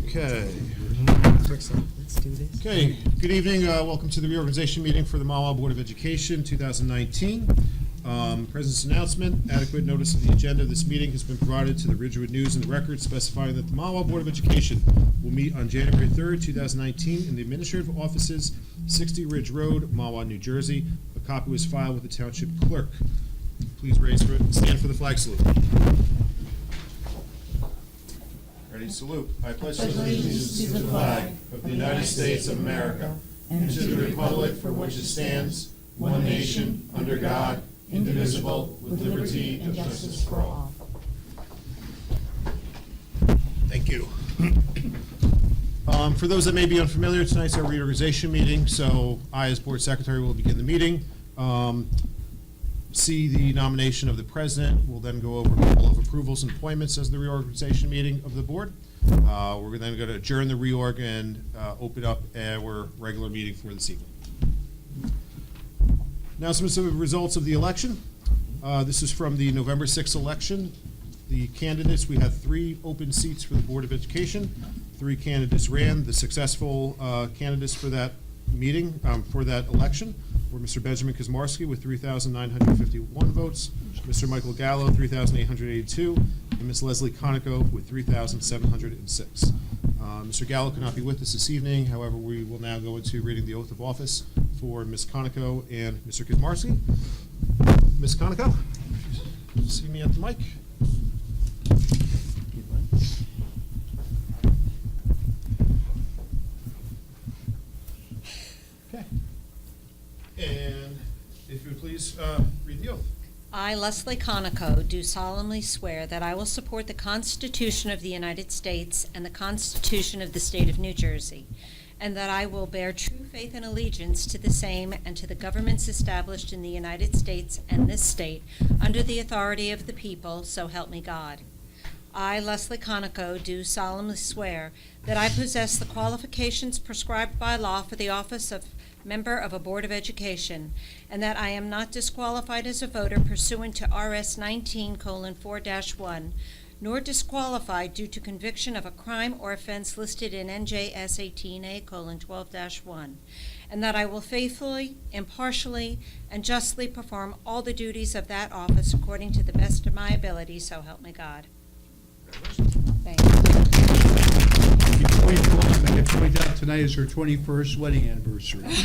Okay. Let's do this. Okay. Good evening. Welcome to the reorganization meeting for the Mahwah Board of Education 2019. President's announcement. Adequate notice of the agenda of this meeting has been provided to the Ridgewood News and the Record, specifying that the Mahwah Board of Education will meet on January 3rd, 2019 in the administrative offices, 60 Ridge Road, Mahwah, New Jersey. A copy was filed with the Township Clerk. Please stand for the flag salute. Ready, salute. I pledge allegiance to the flag of the United States of America and to the republic for which it stands, one nation, under God, indivisible, with liberty and justice for all. Thank you. For those that may be unfamiliar, tonight's our reorganization meeting, so I, as Board Secretary, will begin the meeting. See the nomination of the president. We'll then go over a couple of approvals and appointments as the reorganization meeting of the board. We're then going to adjourn the reorg and open up our regular meeting for this evening. Announcements of the results of the election. This is from the November 6th election. The candidates, we had 3 open seats for the Board of Education. 3 candidates ran. The successful candidates for that meeting, for that election, were Mr. Benjamin Kazmarski with 3,951 votes, Mr. Michael Gallo, 3,882, and Ms. Leslie Conoco with 3,706. Mr. Gallo cannot be with us this evening. However, we will now go into reading the oath of office for Ms. Conoco and Mr. Kazmarski. Ms. Conoco, see me at the mic. Okay. And if you would please read the oath. I, Leslie Conoco, do solemnly swear that I will support the Constitution of the United States and the Constitution of the State of New Jersey, and that I will bear true faith and allegiance to the same and to the governments established in the United States and this state under the authority of the people, so help me God. I, Leslie Conoco, do solemnly swear that I possess the qualifications prescribed by law for the office of member of a Board of Education, and that I am not disqualified as a voter pursuant to RS 19:4-1, nor disqualified due to conviction of a crime or offense listed in NJS 18A:12-1, and that I will faithfully, impartially, and justly perform all the duties of that office according to the best of my ability, so help me God. Thanks. Before you go on, I can point out tonight is her 21st wedding anniversary. And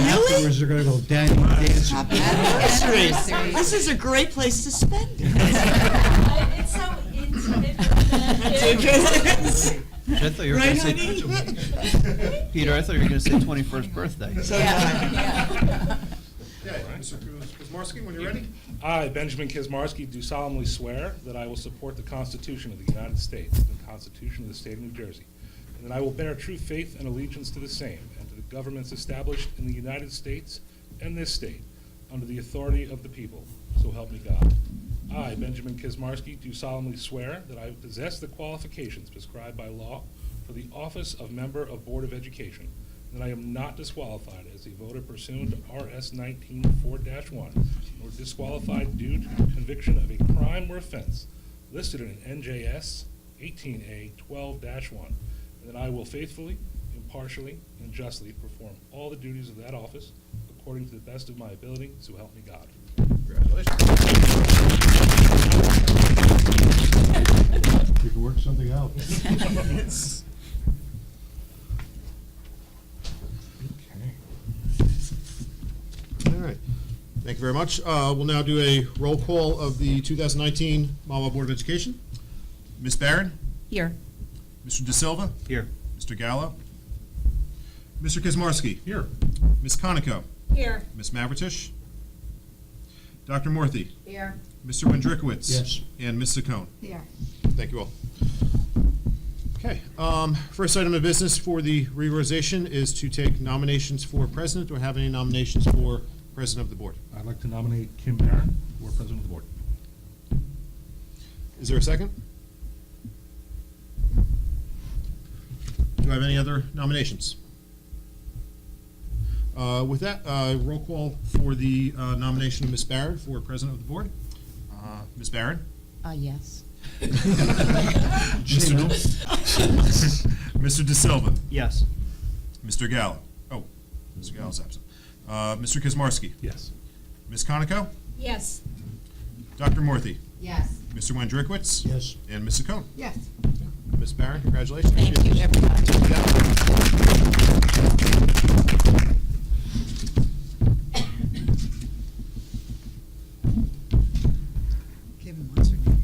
afterwards, they're going to go dancing. Happy anniversary. This is a great place to spend it. It's so intimate. I thought you were Right, going to say, Peter, I thought you were going to say 21st birthday. Okay, Mr. Kazmarski, when you're ready. I, Benjamin Kazmarski, do solemnly swear that I will support the Constitution of the United States and the Constitution of the State of New Jersey, and that I will bear true faith and allegiance to the same and to the governments established in the United States and this state under the authority of the people, so help me God. I, Benjamin Kazmarski, do solemnly swear that I possess the qualifications prescribed by law for the office of member of Board of Education, and that I am not disqualified as a voter pursuant to RS 19:4-1, nor disqualified due to conviction of a crime or offense listed in NJS 18A:12-1, and that I will faithfully, impartially, and justly perform all the duties of that office according to the best of my ability, so help me God. Congratulations. We can work something out. All right. Thank you very much. We'll now do a roll call of the 2019 Mahwah Board of Education. Ms. Barron? Here. Mr. De Silva? Here. Mr. Gallo? Mr. Kazmarski? Here. Ms. Conoco? Here. Ms. Mavritish? Dr. Morthy? Here. Mr. Wendrikowitz? Yes. And Ms. Saccone? Here. Thank you all. Okay. First item of business for the reorganization is to take nominations for president. Do I have any nominations for president of the board? I'd like to nominate Kim Barron for president of the board. Is there a second? Do I have any other nominations? With that, roll call for the nomination of Ms. Barron for president of the board. Ms. Barron? Yes. Mr. Mr. De Silva. Yes. Mr. Gallo. Oh, Mr. Gallo's absent. Mr. Kazmarski. Yes. Ms. Conoco. Yes. Dr. Morthy. Yes. Mr. Wendrickwitz. Yes. And Ms. Sakone. Yes. Ms. Barron, congratulations. Thank you, everybody. Kevin wants her name.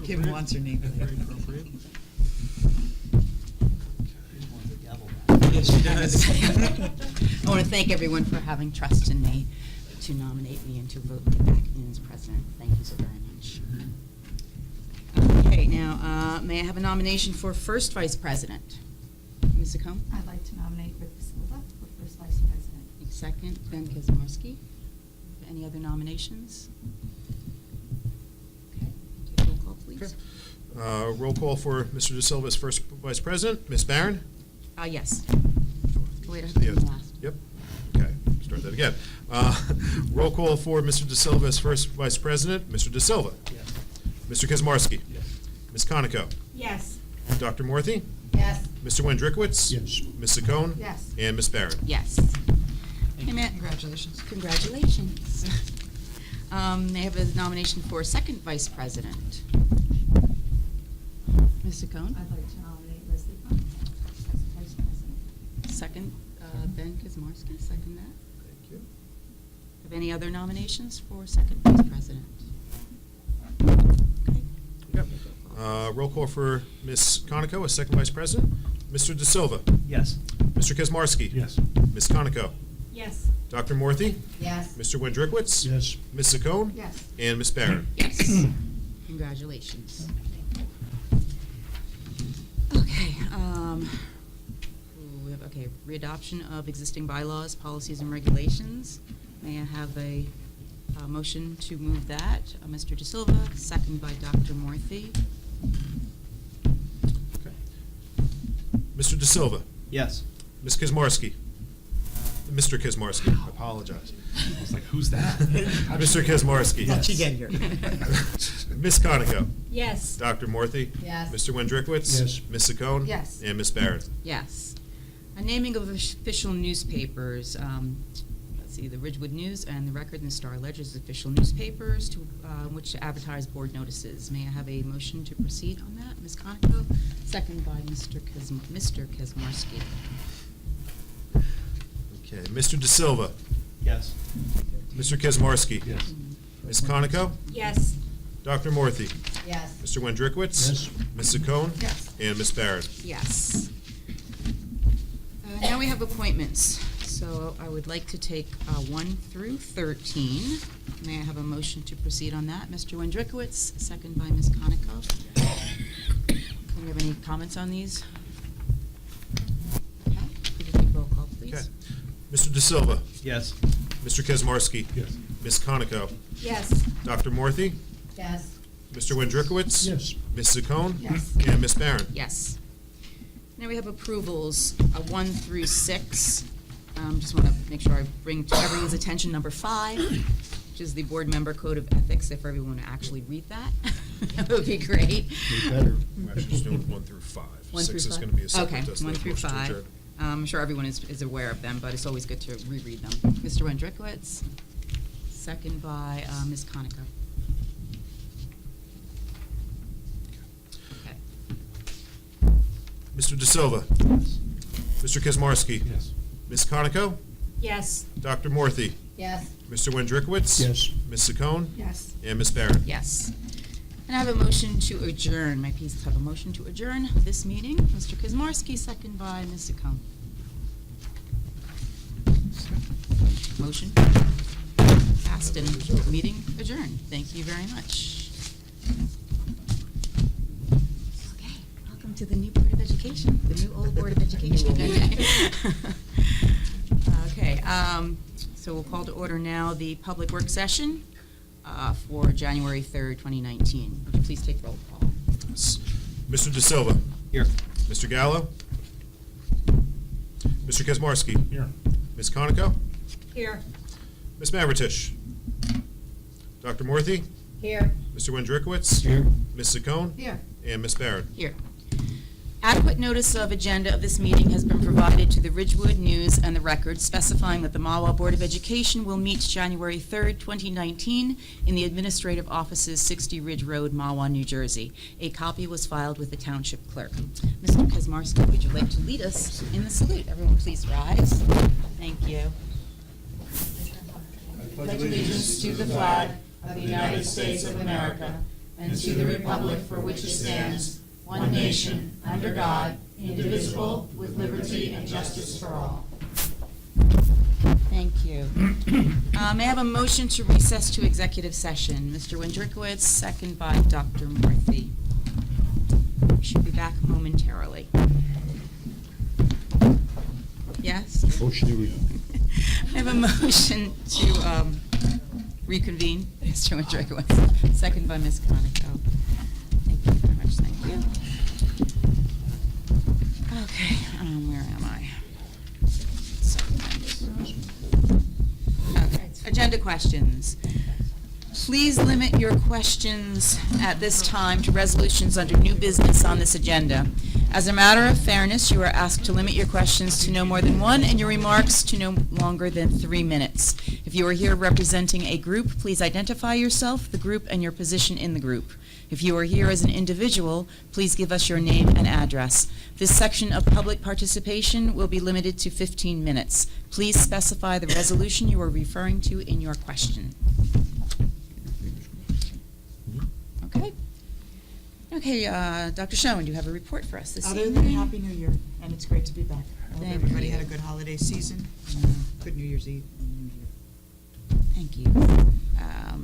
Kevin wants her name. Yes, she does. I want to thank everyone for having trust in me to nominate me and to vote me back in as president. Thank you so very much. Okay, now, may I have a nomination for first vice president? Ms. Sakone? I'd like to nominate Rick Silva for first vice president. Second, Ben Kazmarski. Any other nominations? Okay, take a roll call, please. Roll call for Mr. De Silva as first vice president. Ms. Barron? Yes. Wait, I have to do the last. Yep. Okay, start that again. Roll call for Mr. De Silva as first vice president. Mr. De Silva? Yes. Mr. Kazmarski? Yes. Ms. Conoco? Yes. Dr. Morthy? Yes. Mr. Wendrickwitz? Yes. Ms. Sakone? Yes. And Ms. Barron? Yes. Hey, Matt. Congratulations. Congratulations. May I have a nomination for second vice president? Ms. Sakone? I'd like to nominate Leslie Funk as vice president. Second, Ben Kazmarski, second that. Thank you. Have any other nominations for second vice president? Okay. Yep. Roll call for Ms. Conoco as second vice president. Mr. De Silva? Yes. Mr. Kazmarski? Yes. Ms. Conoco? Yes. Dr. Morthy? Yes. Mr. Wendrickwitz? Yes. Ms. Sakone? Yes. And Ms. Barron? Yes. Congratulations. Okay, we have, okay, readoption of existing bylaws, policies, and regulations. May I have a motion to move that? Mr. De Silva, second by Dr. Morthy. Okay. Mr. De Silva? Yes. Ms. Kazmarski? Mr. Kazmarski, I apologize. I was like, who's that? Mr. Kazmarski? How'd she get here? Ms. Conoco? Yes. Dr. Morthy? Yes. Mr. Wendrickwitz? Yes. Ms. Sakone? Yes. And Ms. Barron? Yes. A naming of official newspapers. Let's see, the Ridgewood News and the Record and the Star Ledger as official newspapers to which to advertise board notices. May I have a motion to proceed on that? Ms. Conoco, second by Mr. Kazmarski. Okay, Mr. De Silva? Yes. Mr. Kazmarski? Yes. Ms. Conoco? Yes. Dr. Morthy? Yes. Mr. Wendrickwitz? Yes. Ms. Sakone? Yes. And Ms. Barron? Yes. Now we have appointments. So I would like to take 1 through 13. May I have a motion to proceed on that? Mr. Wendrickwitz, second by Ms. Conoco. Do you have any comments on these? Okay, could you take roll call, please? Okay. Mr. De Silva? Yes. Mr. Kazmarski? Yes. Ms. Conoco? Yes. Dr. Morthy? Yes. Mr. Wendrickwitz? Yes. Ms. Sakone? Yes. And Ms. Barron? Yes. Now we have approvals, 1 through 6. Just want to make sure I bring to everyone's attention number 5, which is the board member code of ethics, if everyone would actually read that. That would be great. Be better. We're actually just doing 1 through 5. 1 through 6 is 5? going to be a separate Okay, test. 1 through 5. I'm sure everyone is aware of them, but it's always good to reread them. Mr. Wendrickwitz, second by Ms. Conoco. Okay. Mr. De Silva? Yes. Mr. Kazmarski? Yes. Ms. Conoco? Yes. Dr. Morthy? Yes. Mr. Wendrickwitz? Yes. Ms. Sakone? Yes. And Ms. Barron? Yes. And I have a motion to adjourn. May I please have a motion to adjourn this meeting? Mr. Kazmarski, second by Ms. Sakone. Motion passed and meeting adjourned. Thank you very much. Okay, welcome to the new Board of Education, the new old Board of Education. Okay, so we'll call to order now the public work session for January 3rd, 2019. Would you please take roll call? Yes. Mr. De Silva? Here. Mr. Gallo? Mr. Kazmarski? Here. Ms. Conoco? Here. Ms. Mavritish? Dr. Morthy? Here. Mr. Wendrickwitz? Here. Ms. Sakone? Here. And Ms. Barron? Here. Adequate notice of agenda of this meeting has been provided to the Ridgewood News and the Record, specifying that the Mahwah Board of Education will meet January 3rd, 2019, in the Administrative Offices, 60 Ridge Road, Mahwah, New Jersey. A copy was filed with the Township Clerk. Mr. Kaczmarski, would you like to lead us in the salute? Everyone please rise. Thank you. Pledge allegiance to the flag of the United States of America and to the republic for which it stands, one nation, under God, indivisible, with liberty and justice for all. Thank you. May I have a motion to recess to executive session? Mr. Wendrikowitz, second by Dr. Murphy. We should be back momentarily. Yes? Motion to I have a motion to reconvene. Mr. Wendrikowitz, second by Ms. Conoco. Thank you very much, thank you. Okay, where am I? Okay, agenda questions. Please limit your questions at this time to resolutions under new business on this agenda. As a matter of fairness, you are asked to limit your questions to no more than one and your remarks to no longer than 3 minutes. If you are here representing a group, please identify yourself, the group, and your position in the group. If you are here as an individual, please give us your name and address. This section of public participation will be limited to 15 minutes. Please specify the resolution you are referring to in your question. Okay. Okay, Dr. Schoen, do you have a report for us this Other evening? than Happy New Year, and it's great to be back. I hope Thank everybody you. had a good holiday season, good New Year's Eve and New Year. Thank you.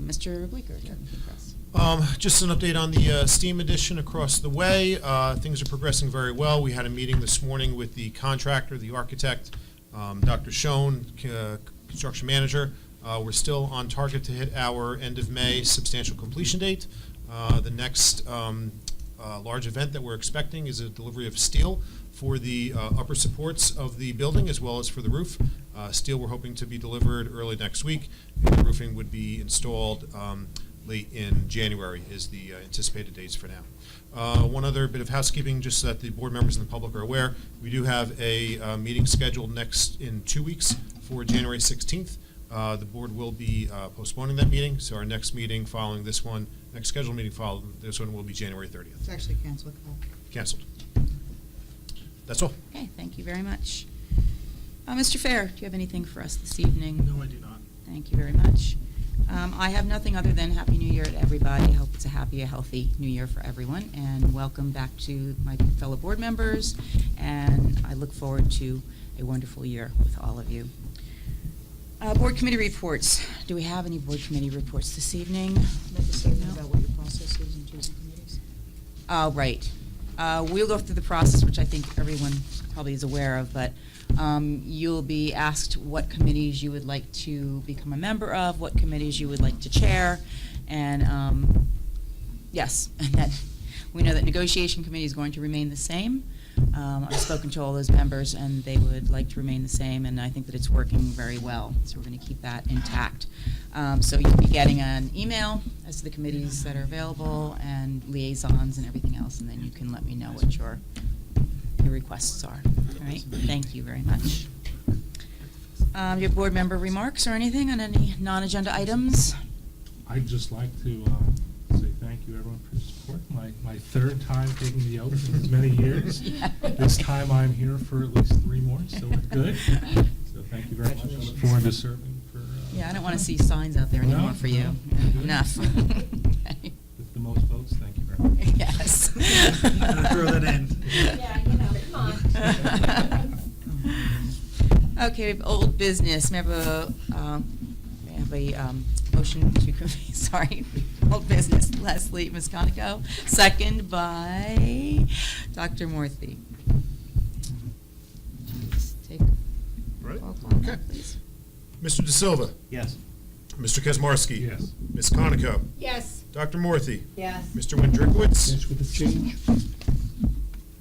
Mr. Bleeker, do you have anything for us? Just an update on the STEAM edition across the way. Things are progressing very well. We had a meeting this morning with the contractor, the architect, Dr. Schoen, construction manager. We're still on target to hit our end of May substantial completion date. The next large event that we're expecting is a delivery of steel for the upper supports of the building as well as for the roof. Steel we're hoping to be delivered early next week, and the roofing would be installed late in January is the anticipated dates for now. One other bit of housekeeping, just so that the board members and the public are aware, we do have a meeting scheduled next in 2 weeks for January 16th. The board will be postponing that meeting, so our next meeting following this one, next scheduled meeting following this one will be January 30th. It's actually canceled. Canceled. That's all. Okay, thank you very much. Mr. Fair, do you have anything for us this evening? No, I do not. Thank you very much. I have nothing other than Happy New Year to everybody. I hope it's a happy, a healthy New Year for everyone, and welcome back to my fellow board members, and I look forward to a wonderful year with all of you. Board committee reports. Do we have any board committee reports this evening? Make a statement No. about what your process is in choosing committees. Right. We'll go through the process, which I think everyone probably is aware of, but you'll be asked what committees you would like to become a member of, what committees you would like to chair, and yes, and that we know that negotiation committee is going to remain the same. I've spoken to all those members, and they would like to remain the same, and I think that it's working very well, so we're going to keep that intact. So you'll be getting an email as to the committees that are available and liaisons and everything else, and then you can let me know what your requests are. All right, thank you very much. Your board member remarks or anything on any non-agenda items? I'd just like to say thank you, everyone, for your support. My third time taking the oath in as many years. Yeah. This time I'm here for at least 3 more, so we're good. So thank you very much. I look forward to serving for... Yeah, I don't want to see signs out there anymore No, for you. no. Enough. Okay. With the most votes, thank you very much. Yes. I'm gonna throw that in. Yeah, you know, come on. Okay, we have old business. May I have a motion to, sorry, old business. Leslie Mosconico, second by Dr. Morthy. Take Right. roll call, Okay. please. Mr. De Silva, Yes. Mr. Kaczmarski. Yes. Ms. Conoco, Yes. Dr. Morthy, Yes. Mr. Wendrikowitz, Yes, with a change.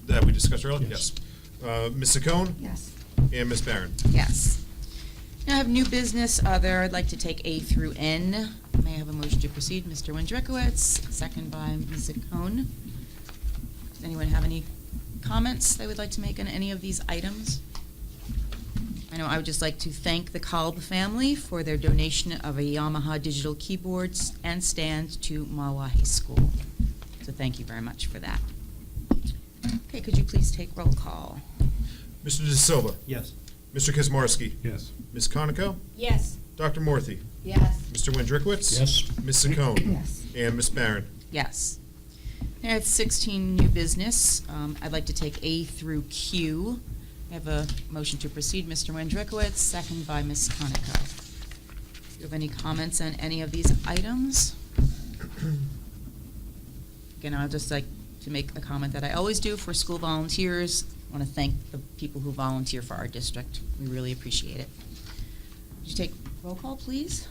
that we discussed earlier? Yes. Ms. Saccone Yes. and Ms. Barron. Yes. Now I have new business other. I'd like to take A through N. May I have a motion to proceed? Mr. Wendrikowitz, second by Ms. Cohn. Does anyone have any comments they would like to make on any of these items? I know I would just like to thank the Kolb family for their donation of a Yamaha digital keyboards and stand to Mahwah High School. So thank you very much for that. Okay, could you please take roll call? Mr. De Silva. Yes. Mr. Kaczmarski. Yes. Ms. Conoco. Yes. Dr. Morthy. Yes. Mr. Wendrikowitz. Yes. Ms. Saccone. Yes. And Ms. Barron. Yes. I have 16 new business. I'd like to take A through Q. I have a motion to proceed, Mr. Wendrikowitz, second by Ms. Conoco. Do you have any comments on any of these items? Again, I'd just like to make a comment that I always do for school volunteers. I want to thank the people who volunteer for our district. We really appreciate it. Would you take roll call, please?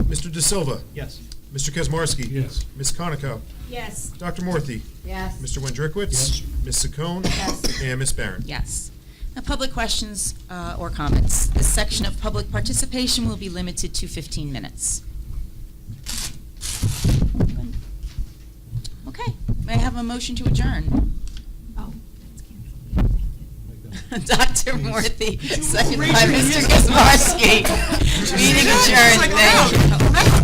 Mr. De Silva. Yes. Mr. Kaczmarski. Yes. Ms. Conoco. Yes. Dr. Morthy. Yes. Mr. Wendrikowitz. Yes. Ms. Saccone. Yes. And Ms. Barron. Yes. Now, public questions or comments. This section of public participation will be limited to 15 minutes. Okay, may I have a motion to adjourn? Oh, that's canceled. Dr. Morthy, second by Mr. Kaczmarski. Meeting adjourned, thank you.